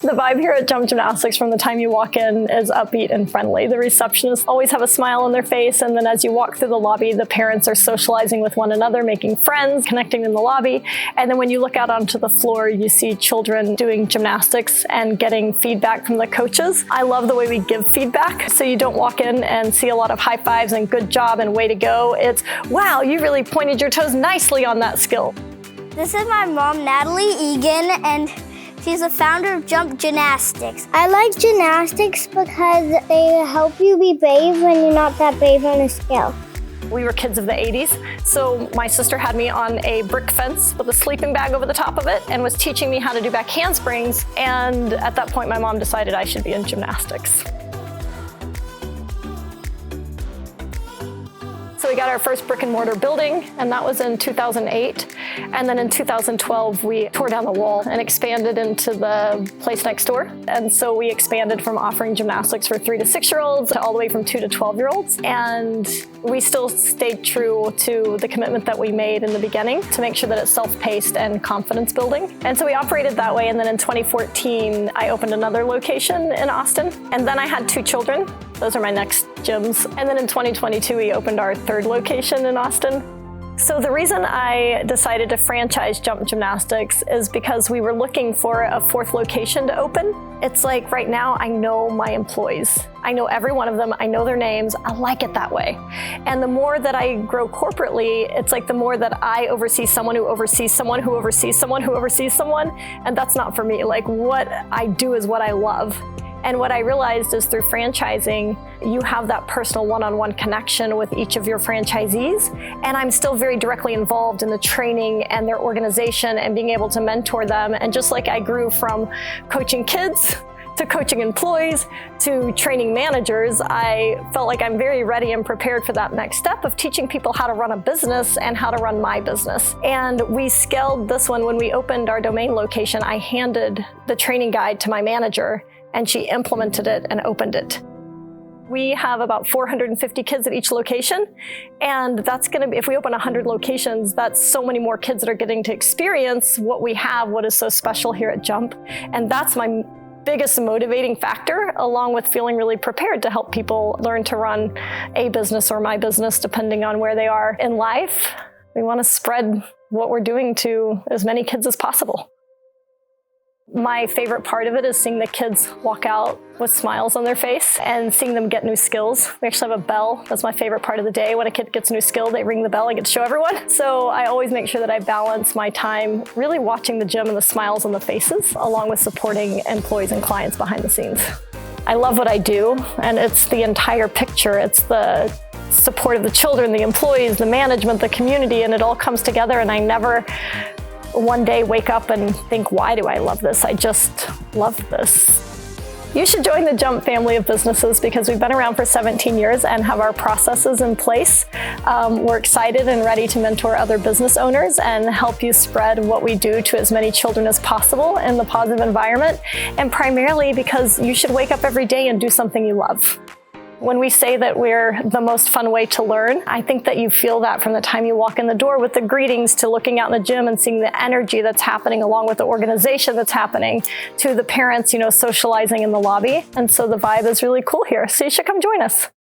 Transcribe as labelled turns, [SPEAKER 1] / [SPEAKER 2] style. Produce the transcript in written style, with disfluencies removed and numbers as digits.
[SPEAKER 1] The vibe here at Jump Gymnastics from the time you walk in is upbeat and friendly. The receptionists always have a smile on their face, and then as you walk through the lobby, the parents are socializing with one another, making friends, connecting in the lobby. And then when you look out onto the floor, you see children doing gymnastics and getting feedback from the coaches. I love the way we give feedback, so you don't walk in and see a lot of high fives and good job and way to go. It's, wow, you really pointed your toes nicely on that skill.
[SPEAKER 2] This is my mom, Natalie Egan, and she's the founder of Jump Gymnastics.
[SPEAKER 3] I like gymnastics because they help you be brave when you're not that brave on a skill.
[SPEAKER 1] We were kids of the 80s, so my sister had me on a brick fence with a sleeping bag over the top of it and was teaching me how to do back handsprings, and at that point my mom decided I should be in gymnastics. So we got our first brick and mortar building, and that was in 2008. And then in 2012, we tore down the wall and expanded into the place next door. And so we expanded from offering gymnastics for 3 to 6-year-olds to all the way from 2 to 12-year-olds. And we still stayed true to the commitment that we made in the beginning to make sure that it's self-paced and confidence building. And so we operated that way. And then in 2014, I opened another location in Austin. And then I had 2 children. Those are my next gyms. And then in 2022, we opened our 3rd location in Austin. So the reason I decided to franchise Jump Gymnastics is because we were looking for a 4th location to open. It's like right now, I know my employees. I know every one of them. I know their names. I like it that way. And the more that I grow corporately, it's like the more that I oversee someone who oversees someone who oversees someone who oversees someone. And that's not for me. Like, what I do is what I love. And what I realized is through franchising, you have that personal one-on-one connection with each of your franchisees. And I'm still very directly involved in the training and their organization and being able to mentor them. And just like I grew from coaching kids to coaching employees to training managers, I felt like I'm very ready and prepared for that next step of teaching people how to run a business and how to run my business. And we scaled this one when we opened our domain location. I handed the training guide to my manager, and she implemented it and opened it. We have about 450 kids at each location, and that's gonna be, if we open 100 locations, that's so many more kids that are getting to experience what we have, what is so special here at Jump. And that's my biggest motivating factor, along with feeling really prepared to help people learn to run a business or my business, depending on where they are in life. We wanna spread what we're doing to as many kids as possible. My favorite part of it is seeing the kids walk out with smiles on their face and seeing them get new skills. We actually have a bell. That's my favorite part of the day. When a kid gets a new skill, they ring the bell. I get to show everyone. So I always make sure that I balance my time really watching the gym and the smiles on the faces, along with supporting employees and clients behind the scenes. I love what I do, and it's the entire picture. It's the support of the children, the employees, the management, the community, and it all comes together, and I never one day wake up and think, why do I love this? I just love this. You should join the Jump family of businesses because we've been around for 17 years and have our processes in place. We're excited and ready to mentor other business owners and help you spread what we do to as many children as possible in the positive environment, and primarily because you should wake up every day and do something you love. When we say that we're the most fun way to learn, I think that you feel that from the time you walk in the door with the greetings to looking out in the gym and seeing the energy that's happening along with the organization that's happening to the parents, socializing in the lobby. And so the vibe is really cool here. So you should come join us.